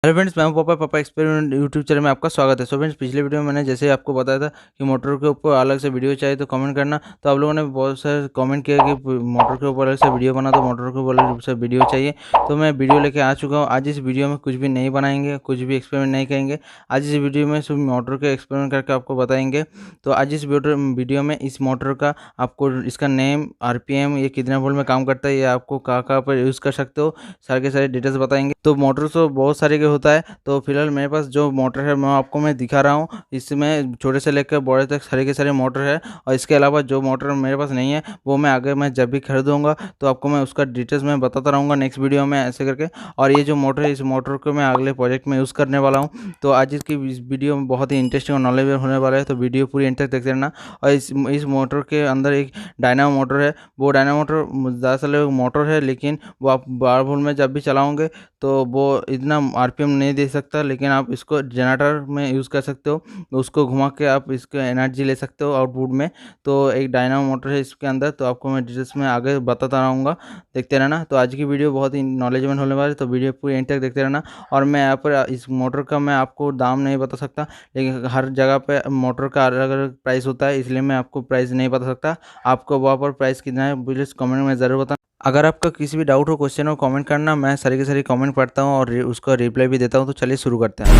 Hello friends, मैं हूं पापा एक्सपेरिमेंट यूट्यूब चैनल में आपका स्वागत है। सो फ्रेंड्स, पिछले वीडियो में मैंने जैसे आपको बताया था कि मोटर के ऊपर अलग से वीडियो चाहिए तो कमेंट करना। तो आप लोगों ने बहुत सारे कमेंट किया कि मोटर के ऊपर अलग से वीडियो बना, तो मोटर के ऊपर अलग से वीडियो चाहिए। तो मैं वीडियो लेके आ चुका हूँ। आज इस वीडियो में कुछ भी नहीं बनाएंगे, कुछ भी एक्सपेरिमेंट नहीं करेंगे। आज इस वीडियो में सिर्फ मोटर के एक्सपेरिमेंट करके आपको बताएंगे। तो आज इस वीडियो में इस मोटर का आपको इसका नेम, RPM, ये कितने वोल्ट में काम करता है, ये आपको कहाँ पर यूज़ कर सकते हो, सारे के सारे डिटेल्स बताएंगे। तो मोटर तो बहुत सारे के होता है। तो फिलहाल मेरे पास जो मोटर है मैं दिखा रहा हूँ। इसमें छोटे से लेकर बड़े तक सारे के सारे मोटर है। और इसके अलावा जो मोटर मेरे पास नहीं है वो मैं जब भी खरीदूंगा तो आपको मैं उसका डिटेल्स मैं बताता रहूँगा नेक्स्ट वीडियो में, ऐसे करके। और ये जो मोटर है, इस मोटर को मैं अगले प्रोजेक्ट में यूज़ करने वाला हूँ। तो आज इस वीडियो में बहुत ही इंटरेस्टिंग और नॉलेजेबल होने वाला है, तो वीडियो पूरी एंड तक देखते रहना। और इस मोटर के अंदर एक डायनामो मोटर है। वो डायनामो मोटर दरअसल मोटर है, लेकिन वो आप 12 वोल्ट में जब भी चलाओगे तो वो इतना RPM नहीं दे सकता, लेकिन आप इसको जनरेटर में यूज़ कर सकते हो। उसको घुमा के आप इसको एनर्जी ले सकते हो आउटपुट में। तो एक डायनामो मोटर है इसके अंदर, तो आपको मैं डिटेल्स में आगे बताता रहूँगा, देखते रहना। तो आज की वीडियो बहुत ही नॉलेजेबल होने वाली है, तो वीडियो पूरी एंड तक देखते रहना। और मैं यहाँ पर इस मोटर का मैं आपको दाम नहीं बता सकता, लेकिन हर जगह पे मोटर का अलग अलग प्राइस होता है, इसलिए मैं आपको प्राइस नहीं बता सकता। आपको वहाँ पर प्राइस कितना है प्लीज़ कमेंट में ज़रूर बताना। अगर आपका किसी भी डाउट हो, क्वेश्चन हो, कमेंट करना। मैं सारी के सारी कमेंट पढ़ता हूँ और उसका रिप्लाई भी देता हूँ। तो चलिए शुरू करते हैं।